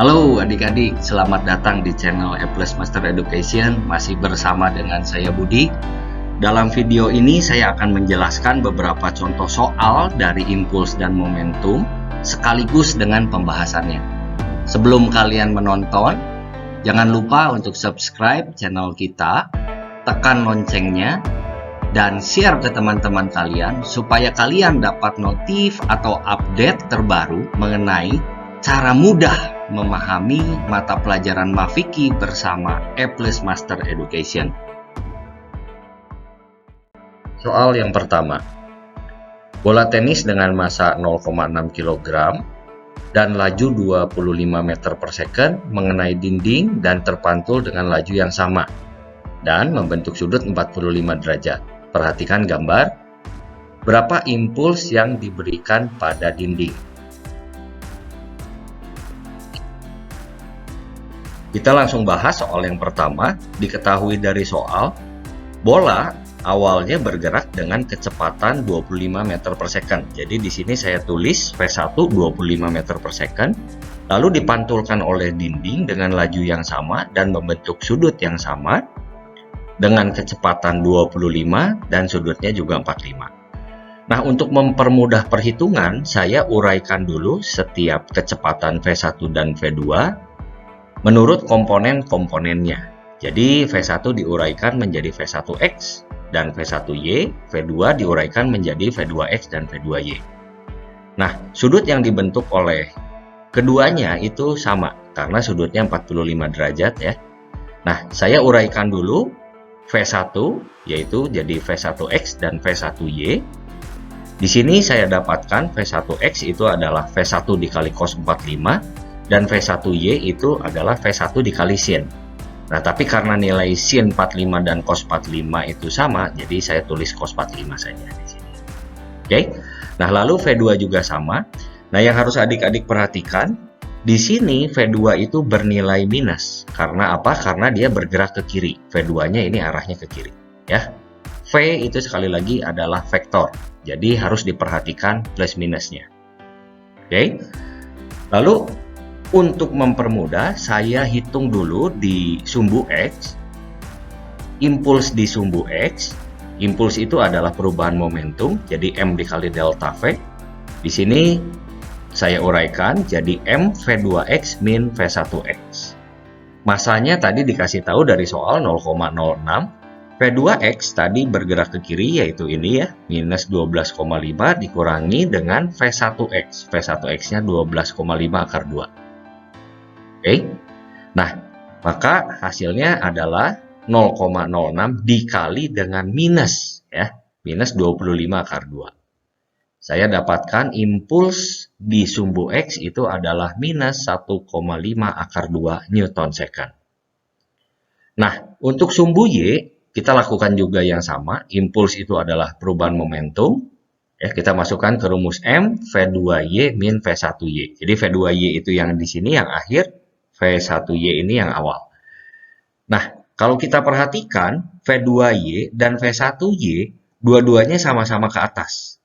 Halo adik-adik, selamat datang di channel A+ Master Education. Masih bersama dengan saya Budi. Dalam video ini saya akan menjelaskan beberapa contoh soal dari impuls dan momentum sekaligus dengan pembahasannya. Sebelum kalian menonton, jangan lupa untuk subscribe channel kita, tekan loncengnya, dan share ke teman-teman kalian supaya kalian dapat notif atau update terbaru mengenai cara mudah memahami mata pelajaran Mafiki bersama A+ Master Education. Soal yang pertama. Bola tenis dengan massa 0,6 kg dan laju 25 meter per second mengenai dinding dan terpantul dengan laju yang sama dan membentuk sudut 45 derajat. Perhatikan gambar. Berapa impuls yang diberikan pada dinding? Kita langsung bahas soal yang pertama. Diketahui dari soal, bola awalnya bergerak dengan kecepatan 25 meter per second. Jadi di sini saya tulis V1 25 meter per second, lalu dipantulkan oleh dinding dengan laju yang sama dan membentuk sudut yang sama dengan kecepatan 25 dan sudutnya juga 45. Nah, untuk mempermudah perhitungan, saya uraikan dulu setiap kecepatan V1 dan V2 menurut komponen-komponennya. Jadi V1 diuraikan menjadi V1X dan V1Y, V2 diuraikan menjadi V2X dan V2Y. Nah, sudut yang dibentuk oleh keduanya itu sama karena sudutnya 45 derajat ya. Nah, saya uraikan dulu V1 yaitu jadi V1X dan V1Y. Di sini saya dapatkan V1X itu adalah V1 dikali cos 45 dan V1Y itu adalah V1 dikali sin. Nah, tapi karena nilai sin 45 dan cos 45 itu sama, jadi saya tulis cos 45 saja di sini. Oke. Nah, lalu V2 juga sama. Nah, yang harus adik-adik perhatikan, di sini V2 itu bernilai minus. Karena apa? Karena dia bergerak ke kiri. V2-nya ini arahnya ke kiri, ya. V itu sekali lagi adalah vektor. Jadi harus diperhatikan plus minusnya. Oke. Lalu untuk mempermudah, saya hitung dulu di sumbu X, impuls di sumbu X. Impuls itu adalah perubahan momentum, jadi M dikali delta V. Di sini saya uraikan jadi M V2X min V1X. Masanya tadi dikasih tahu dari soal 0,06. V2X tadi bergerak ke kiri, yaitu ini ya, minus 12,5 dikurangi dengan V1X. V1X-nya 12,5 akar 2. Oke, nah maka hasilnya adalah 0,06 dikali dengan minus ya, minus 25 akar 2. Saya dapatkan impuls di sumbu X itu adalah minus 1,5 akar 2 Newton second. Nah, untuk sumbu Y kita lakukan juga yang sama. Impuls itu adalah perubahan momentum. Ya, kita masukkan ke rumus M V2Y min V1Y. Jadi V2Y itu yang di sini yang akhir, V1Y ini yang awal. Nah, kalau kita perhatikan V2Y dan V1Y dua-duanya sama-sama ke atas.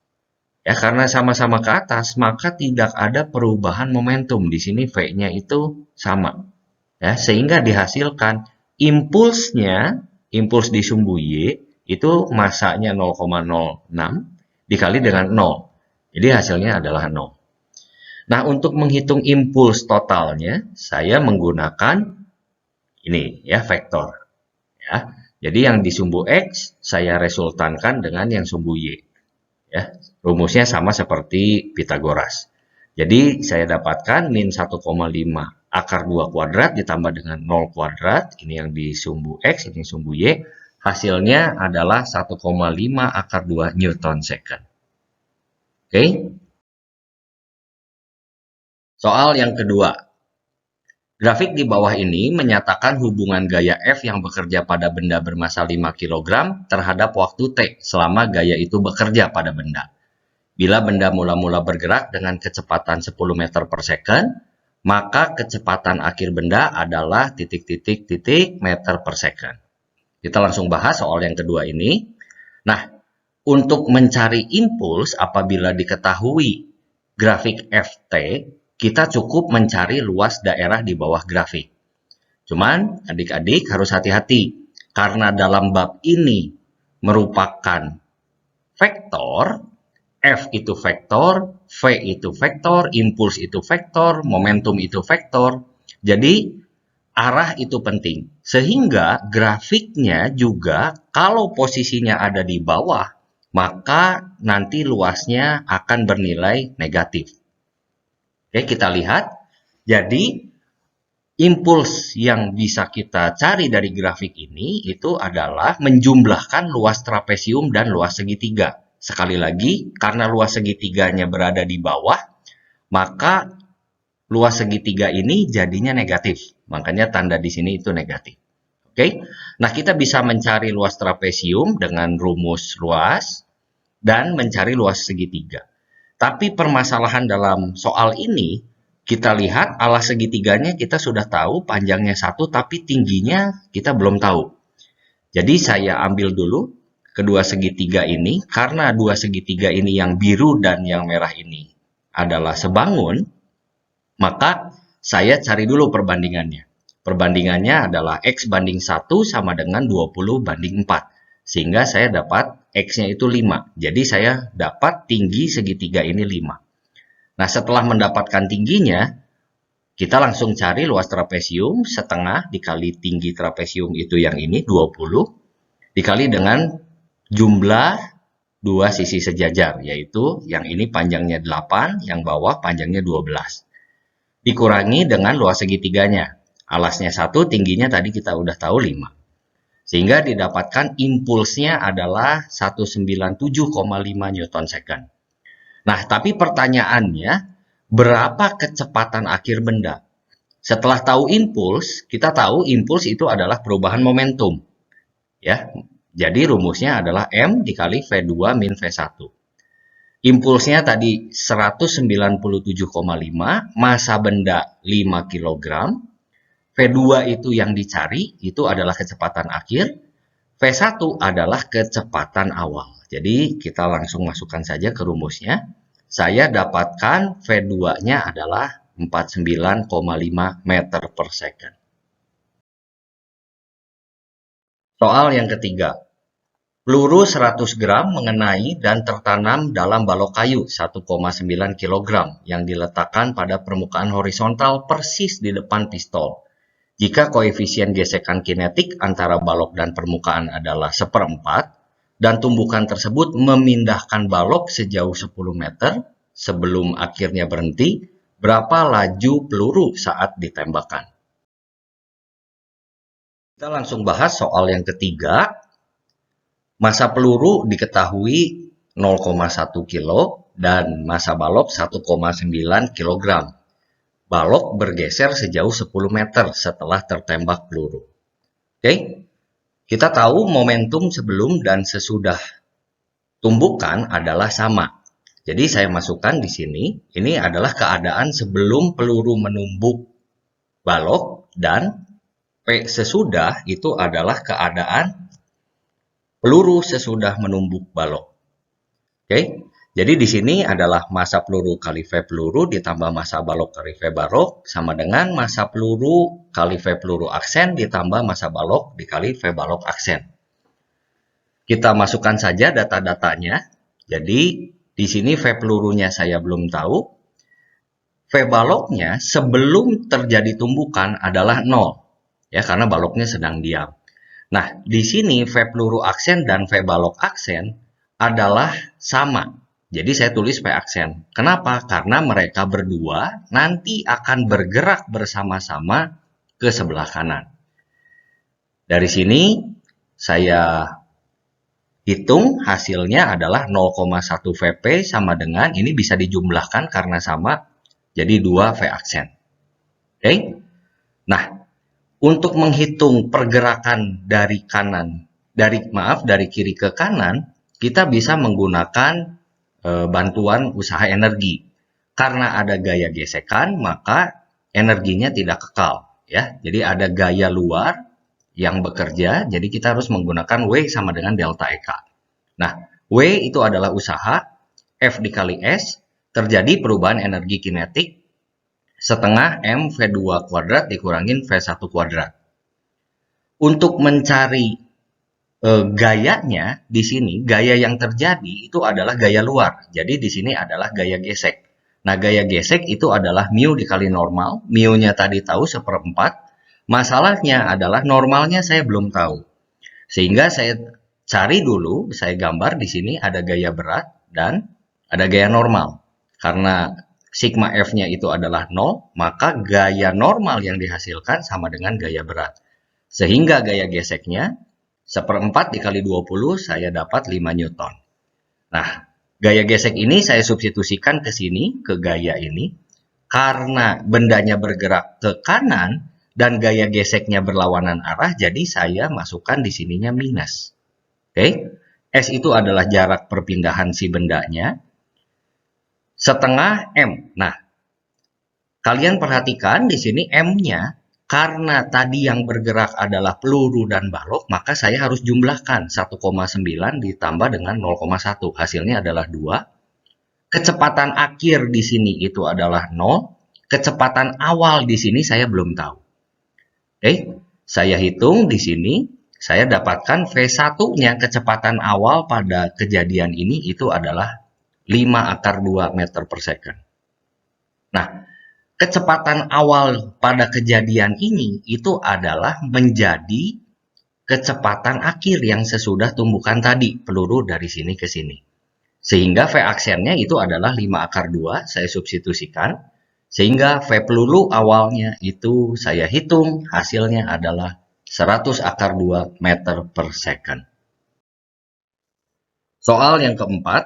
Ya, karena sama-sama ke atas, maka tidak ada perubahan momentum. Di sini V-nya itu sama. Ya, sehingga dihasilkan impulsnya, impuls di sumbu Y itu massanya 0,06 dikali dengan 0. Jadi hasilnya adalah 0. Nah, untuk menghitung impuls totalnya, saya menggunakan ini ya, vektor. Ya. Jadi yang di sumbu X saya resultankan dengan yang sumbu Y. Ya, rumusnya sama seperti Pitagoras. Jadi saya dapatkan min 1,5 akar 2 kuadrat ditambah dengan 0 kuadrat. Ini yang di sumbu X, ini sumbu Y. Hasilnya adalah 1,5 akar 2 Newton second. Oke. Soal yang kedua. Grafik di bawah ini menyatakan hubungan gaya F yang bekerja pada benda bermassa 5 kg terhadap waktu T selama gaya itu bekerja pada benda. Bila benda mula-mula bergerak dengan kecepatan 10 meter per second, maka kecepatan akhir benda adalah titik-titik-titik meter per second. Kita langsung bahas soal yang kedua ini. Nah, untuk mencari impuls apabila diketahui grafik FT, kita cukup mencari luas daerah di bawah grafik. Cuman adik-adik harus hati-hati, karena dalam bab ini merupakan vektor, F itu vektor, V itu vektor, impuls itu vektor, momentum itu vektor. Jadi arah itu penting. Sehingga grafiknya juga kalau posisinya ada di bawah, maka nanti luasnya akan bernilai negatif. Oke, kita lihat. Jadi impuls yang bisa kita cari dari grafik ini itu adalah menjumlahkan luas trapesium dan luas segitiga. Sekali lagi, karena luas segitiganya berada di bawah, maka luas segitiga ini jadinya negatif. Makanya tanda di sini itu negatif. Oke. Nah, kita bisa mencari luas trapesium dengan rumus luas dan mencari luas segitiga. Tapi permasalahan dalam soal ini, kita lihat alas segitiganya kita sudah tahu panjangnya 1, tapi tingginya kita belum tahu. Jadi saya ambil dulu kedua segitiga ini, karena dua segitiga ini yang biru dan yang merah ini adalah sebangun, maka saya cari dulu perbandingannya. Perbandingannya adalah X banding 1 sama dengan 20 banding 4. Sehingga saya dapat X-nya itu 5. Jadi saya dapat tinggi segitiga ini 5. Nah, setelah mendapatkan tingginya, kita langsung cari luas trapesium, setengah dikali tinggi trapesium itu yang ini, 20, dikali dengan jumlah dua sisi sejajar, yaitu yang ini panjangnya 8, yang bawah panjangnya 12. Dikurangi dengan luas segitiganya. Alasnya 1, tingginya tadi kita udah tahu 5. Sehingga didapatkan impulsnya adalah 197,5 Newton second. Nah, tapi pertanyaannya, berapa kecepatan akhir benda? Setelah tahu impuls, kita tahu impuls itu adalah perubahan momentum. Ya, jadi rumusnya adalah M dikali V2 min V1. Impulsnya tadi 197,5, massa benda 5 kg. V2 itu yang dicari, itu adalah kecepatan akhir. V1 adalah kecepatan awal. Jadi kita langsung masukkan saja ke rumusnya. Saya dapatkan V2-nya adalah 49,5 meter per second. Soal yang ketiga. Peluru 100 gram mengenai dan tertanam dalam balok kayu 1,9 kg yang diletakkan pada permukaan horizontal persis di depan pistol. Jika koefisien gesekan kinetik antara balok dan permukaan adalah 1/4, dan tumbukan tersebut memindahkan balok sejauh 10 meter sebelum akhirnya berhenti, berapa laju peluru saat ditembakkan? Kita langsung bahas soal yang ketiga. Massa peluru diketahui 0,1 kilo dan massa balok 1,9 kg. Balok bergeser sejauh 10 meter setelah tertembak peluru. Oke, kita tahu momentum sebelum dan sesudah tumbukan adalah sama. Jadi saya masukkan di sini, ini adalah keadaan sebelum peluru menumbuk balok, dan P sesudah itu adalah keadaan peluru sesudah menumbuk balok. Oke. Jadi di sini adalah massa peluru kali V peluru ditambah massa balok kali V balok sama dengan massa peluru kali V peluru aksen ditambah massa balok dikali V balok aksen. Kita masukkan saja data-datanya. Jadi di sini V pelurunya saya belum tahu. V baloknya sebelum terjadi tumbukan adalah 0. Ya, karena baloknya sedang diam. Nah, di sini V peluru aksen dan V balok aksen adalah sama. Jadi saya tulis V aksen. Kenapa? Karena mereka berdua nanti akan bergerak bersama-sama ke sebelah kanan. Dari sini saya hitung hasilnya adalah 0,1 Vp sama dengan, ini bisa dijumlahkan karena sama, jadi 2 V aksen. Oke? Nah, untuk menghitung pergerakan dari kiri ke kanan, kita bisa menggunakan bantuan usaha energi. Karena ada gaya gesekan, maka energinya tidak kekal. Ya, jadi ada gaya luar yang bekerja, jadi kita harus menggunakan W sama dengan delta EK. Nah, W itu adalah usaha, F dikali S, terjadi perubahan energi kinetik, setengah M V2 kuadrat dikurangin V1 kuadrat. Untuk mencari gayanya di sini, gaya yang terjadi itu adalah gaya luar. Jadi di sini adalah gaya gesek. Nah, gaya gesek itu adalah mu dikali normal. Mu-nya tadi tahu 1/4. Masalahnya adalah normalnya saya belum tahu. Sehingga saya cari dulu, saya gambar di sini ada gaya berat dan ada gaya normal. Karena sigma F-nya itu adalah 0, maka gaya normal yang dihasilkan sama dengan gaya berat. Sehingga gaya geseknya 1/4 dikali 20 saya dapat 5 Newton. Nah, gaya gesek ini saya substitusikan ke sini, ke gaya ini. Karena bendanya bergerak ke kanan dan gaya geseknya berlawanan arah, jadi saya masukkan di sininya minus. Oke, S itu adalah jarak perpindahan si bendanya. Setengah M. Nah, kalian perhatikan di sini M-nya. Karena tadi yang bergerak adalah peluru dan balok, maka saya harus jumlahkan 1,9 ditambah dengan 0,1. Hasilnya adalah 2. Kecepatan akhir di sini itu adalah 0. Kecepatan awal di sini saya belum tahu. Oke, saya hitung di sini, saya dapatkan V1-nya kecepatan awal pada kejadian ini itu adalah 5/2 meter per second. Nah, kecepatan awal pada kejadian ini itu adalah menjadi kecepatan akhir yang sesudah tumbukan tadi, peluru dari sini ke sini. Sehingga V aksennya itu adalah 5/2, saya substitusikan. Sehingga V peluru awalnya itu saya hitung, hasilnya adalah 100/2 meter per second. Soal yang keempat,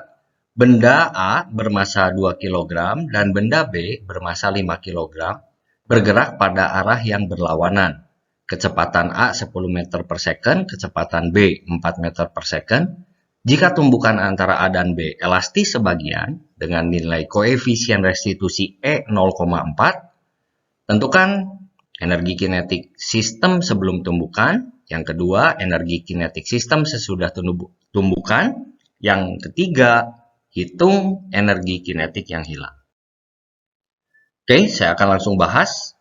benda A bermassa 2 kg dan benda B bermassa 5 kg bergerak pada arah yang berlawanan. Kecepatan A 10 meter per second, kecepatan B 4 meter per second. Jika tumbukan antara A dan B elastis sebagian dengan nilai koefisien restitusi E 0,4, tentukan energi kinetik sistem sebelum tumbukan. Yang kedua, energi kinetik sistem sesudah tumbukan. Yang ketiga, hitung energi kinetik yang hilang. Oke, saya akan langsung bahas.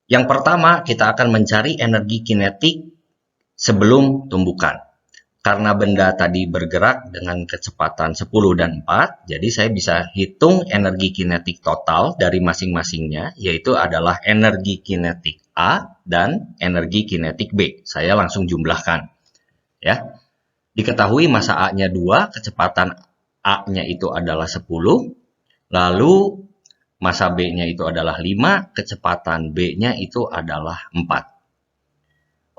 Yang pertama, kita akan mencari energi kinetik sebelum tumbukan. Karena benda tadi bergerak dengan kecepatan 10 dan 4, jadi saya bisa hitung energi kinetik total dari masing-masingnya, yaitu adalah energi kinetik A dan energi kinetik B. Saya langsung jumlahkan. Ya. Diketahui massa A-nya 2, kecepatan A-nya itu adalah 10, lalu massa B-nya itu adalah 5, kecepatan B-nya itu adalah 4.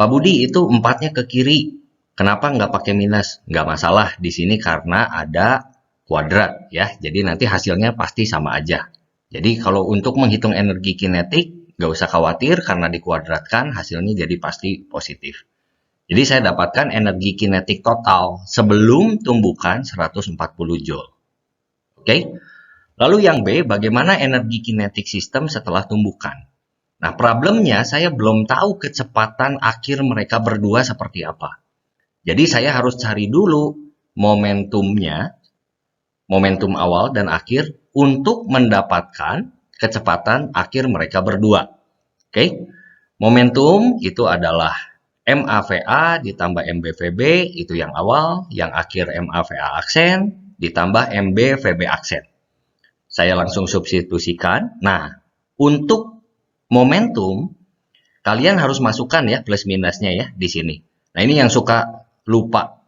Pak Budi, itu 4-nya ke kiri, kenapa nggak pakai minus? Nggak masalah di sini karena ada kuadrat ya, jadi nanti hasilnya pasti sama aja. Jadi kalau untuk menghitung energi kinetik, nggak usah khawatir karena dikuadratkan hasilnya jadi pasti positif. Jadi saya dapatkan energi kinetik total sebelum tumbukan 140 Joule. Oke. Lalu yang B, bagaimana energi kinetik sistem setelah tumbukan? Nah, problemnya saya belum tahu kecepatan akhir mereka berdua seperti apa. Jadi saya harus cari dulu momentumnya, momentum awal dan akhir untuk mendapatkan kecepatan akhir mereka berdua. Oke. Momentum itu adalah MAVA ditambah MBVB, itu yang awal, yang akhir MAVA aksen, ditambah MBVB aksen. Saya langsung substitusikan. Nah, untuk momentum, kalian harus masukkan ya plus minusnya ya di sini. Nah, ini yang suka lupa.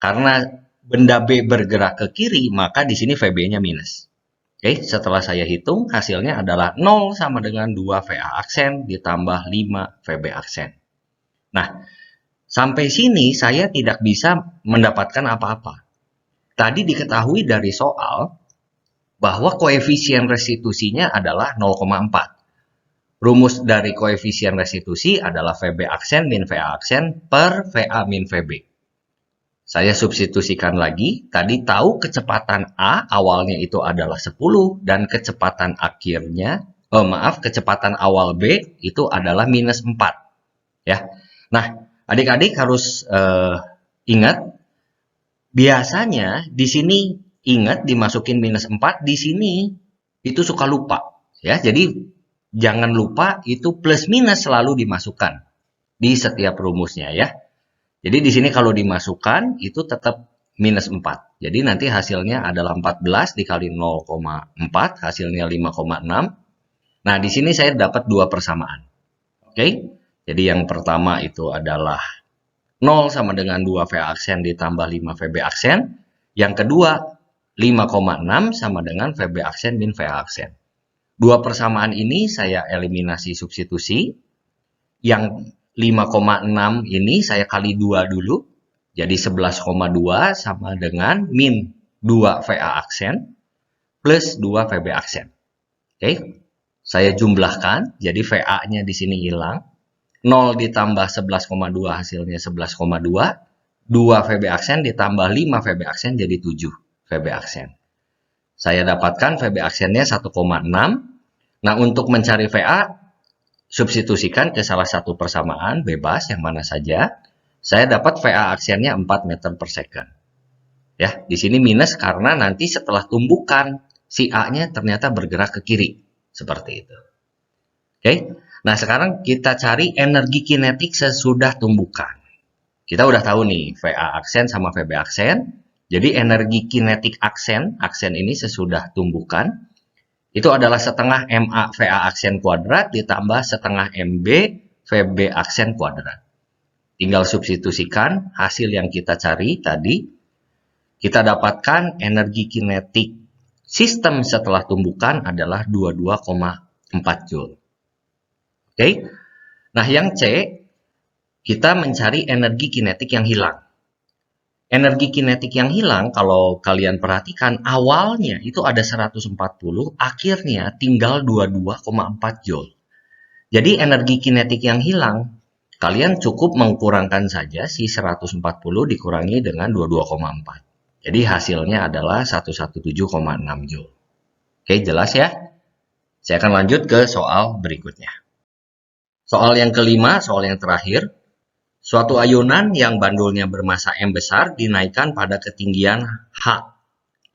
Karena benda B bergerak ke kiri, maka di sini VB-nya minus. Oke, setelah saya hitung, hasilnya adalah 0 sama dengan 2 VA aksen ditambah 5 VB aksen. Nah, sampai sini saya tidak bisa mendapatkan apa-apa. Tadi diketahui dari soal bahwa koefisien restitusinya adalah 0,4. Rumus dari koefisien restitusi adalah VB aksen min VA aksen per VA min VB. Saya substitusikan lagi, tadi tahu kecepatan A awalnya itu adalah 10 dan kecepatan akhirnya, kecepatan awal B itu adalah minus 4. Ya. Nah, adik-adik harus ingat, biasanya di sini ingat dimasukin minus 4, di sini itu suka lupa. Ya, jadi jangan lupa itu plus minus selalu dimasukkan di setiap rumusnya ya. Jadi di sini kalau dimasukkan itu tetap minus 4. Jadi nanti hasilnya adalah 14 dikali 0,4, hasilnya 5,6. Nah, di sini saya dapat dua persamaan. Oke? Jadi yang pertama itu adalah 0 sama dengan 2 VA aksen ditambah 5 VB aksen. Yang kedua, 5,6 sama dengan VB aksen min VA aksen. Dua persamaan ini saya eliminasi substitusi. Yang 5,6 ini saya kali 2 dulu. Jadi 11,2 sama dengan min 2 VA aksen plus 2 VB aksen. Oke? Saya jumlahkan, jadi VA-nya di sini hilang. 0 ditambah 11,2 hasilnya 11,2. 2 VB aksen ditambah 5 VB aksen jadi 7 VB aksen. Saya dapatkan VB aksennya 1,6. Nah, untuk mencari VA, substitusikan ke salah satu persamaan, bebas, yang mana saja. Saya dapat VA aksennya 4 meter per second. Ya, di sini minus karena nanti setelah tumbukan, si A-nya ternyata bergerak ke kiri. Seperti itu. Oke. Nah, sekarang kita cari energi kinetik sesudah tumbukan. Kita udah tahu nih, VA aksen sama VB aksen. Jadi energi kinetik aksen ini sesudah tumbukan, itu adalah setengah MA VA aksen kuadrat ditambah setengah MB VB aksen kuadrat. Tinggal substitusikan hasil yang kita cari tadi. Kita dapatkan energi kinetik sistem setelah tumbukan adalah 22,4 Joule. Oke. Nah, yang C, kita mencari energi kinetik yang hilang. Energi kinetik yang hilang, kalau kalian perhatikan, awalnya itu ada 140, akhirnya tinggal 22,4 Joule. Jadi energi kinetik yang hilang, kalian cukup mengkurangkan saja si 140 dikurangi dengan 22,4. Jadi hasilnya adalah 117,6 Joule. Oke, jelas ya? Saya akan lanjut ke soal berikutnya. Soal yang kelima, soal yang terakhir. Suatu ayunan yang bandulnya bermassa M besar dinaikkan pada ketinggian H.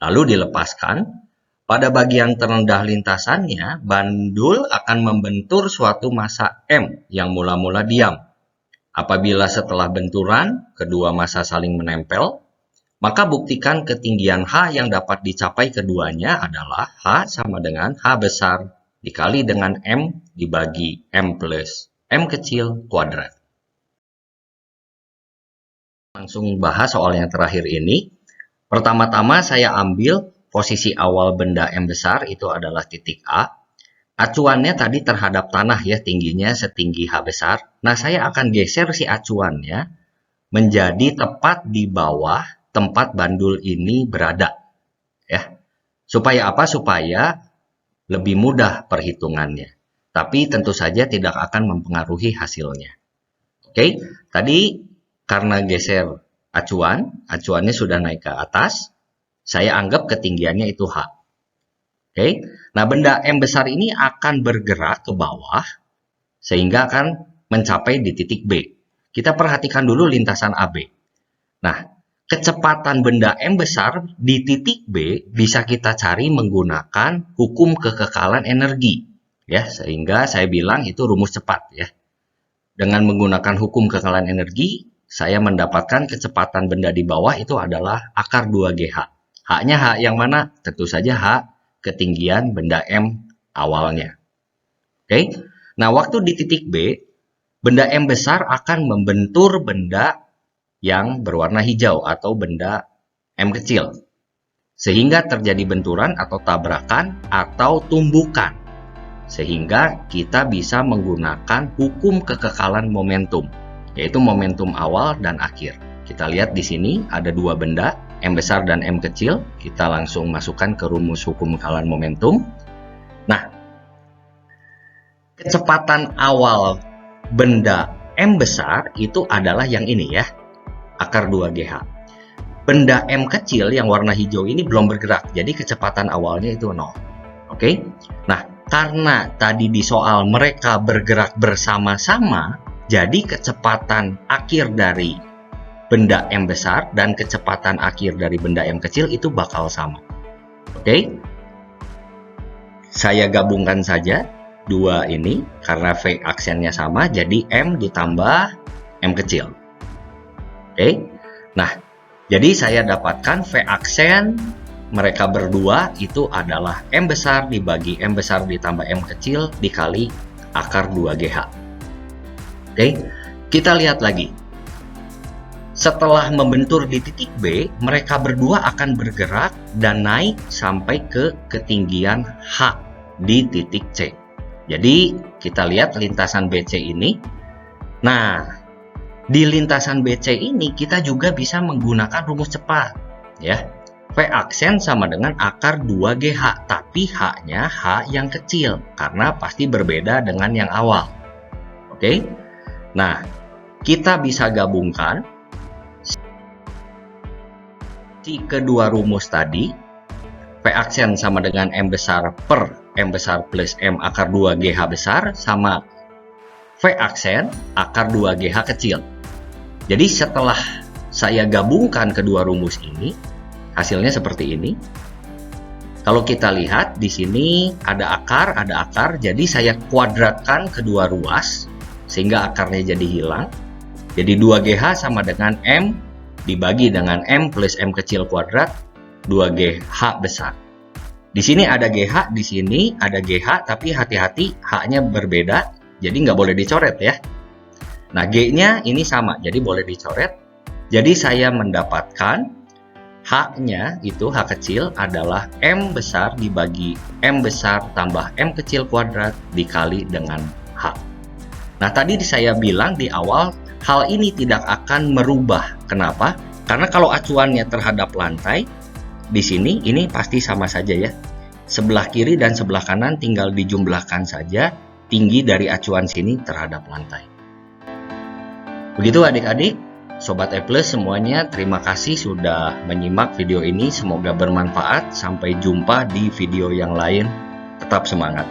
Lalu dilepaskan. Pada bagian terendah lintasannya, bandul akan membentur suatu massa M yang mula-mula diam. Apabila setelah benturan, kedua massa saling menempel, maka buktikan ketinggian H yang dapat dicapai keduanya adalah H sama dengan H besar dikali dengan M dibagi M plus M kecil kuadrat. Langsung bahas soal yang terakhir ini. Pertama-tama saya ambil posisi awal benda M besar itu adalah titik A. Acuannya tadi terhadap tanah ya, tingginya setinggi H besar. Nah, saya akan geser si acuannya menjadi tepat di bawah tempat bandul ini berada, ya. Supaya apa? Supaya lebih mudah perhitungannya. Tapi tentu saja tidak akan mempengaruhi hasilnya. Oke, tadi karena geser acuannya sudah naik ke atas, saya anggap ketinggiannya itu H. Oke, nah benda M besar ini akan bergerak ke bawah sehingga akan mencapai di titik B. Kita perhatikan dulu lintasan AB. Nah, kecepatan benda M besar di titik B bisa kita cari menggunakan hukum kekekalan energi. Ya, sehingga saya bilang itu rumus cepat ya. Dengan menggunakan hukum kekekalan energi, saya mendapatkan kecepatan benda di bawah itu adalah akar 2GH. H-nya H yang mana? Tentu saja H ketinggian benda M awalnya. Oke. Nah, waktu di titik B, benda M besar akan membentur benda yang berwarna hijau atau benda M kecil. Sehingga terjadi benturan atau tabrakan atau tumbukan. Sehingga kita bisa menggunakan hukum kekekalan momentum, yaitu momentum awal dan akhir. Kita lihat di sini ada dua benda, M besar dan M kecil. Kita langsung masukkan ke rumus hukum kekekalan momentum. Nah, kecepatan awal benda M besar itu adalah yang ini ya, akar 2GH. Benda M kecil yang warna hijau ini belum bergerak, jadi kecepatan awalnya itu 0. Oke? Nah, karena tadi di soal mereka bergerak bersama-sama, jadi kecepatan akhir dari benda M besar dan kecepatan akhir dari benda M kecil itu bakal sama. Oke? saya gabungkan saja dua ini karena V aksennya sama, jadi M ditambah M kecil. Oke. Nah, jadi saya dapatkan V aksen mereka berdua itu adalah M besar dibagi M besar ditambah M kecil dikali akar 2GH. Oke, kita lihat lagi. Setelah membentur di titik B, mereka berdua akan bergerak dan naik sampai ke ketinggian H di titik C. Jadi, kita lihat lintasan BC ini. Nah, di lintasan BC ini kita juga bisa menggunakan rumus cepat, ya. V aksen sama dengan akar 2GH, tapi H-nya H yang kecil, karena pasti berbeda dengan yang awal. Oke? Nah, kita bisa gabungkan si kedua rumus tadi. V aksen sama dengan M besar per M besar plus M akar 2GH besar, sama V aksen akar 2GH kecil. Jadi setelah saya gabungkan kedua rumus ini, hasilnya seperti ini. Kalau kita lihat di sini ada akar, jadi saya kuadratkan kedua ruas sehingga akarnya jadi hilang. Jadi 2GH sama dengan M dibagi dengan M plus M kecil kuadrat 2GH besar. Di sini ada GH, di sini ada GH, tapi hati-hati H-nya berbeda, jadi nggak boleh dicoret ya. Nah, G-nya ini sama, jadi boleh dicoret. Jadi saya mendapatkan H-nya itu H kecil adalah M besar dibagi M besar tambah M kecil kuadrat dikali dengan H. Nah, tadi saya bilang di awal hal ini tidak akan merubah. Kenapa? Karena kalau acuannya terhadap lantai, di sini ini pasti sama saja ya. Sebelah kiri dan sebelah kanan tinggal dijumlahkan saja tinggi dari acuan sini terhadap lantai. Begitu adik-adik, Sobat E+ semuanya, terima kasih sudah menyimak video ini. Semoga bermanfaat. Sampai jumpa di video yang lain. Tetap semangat.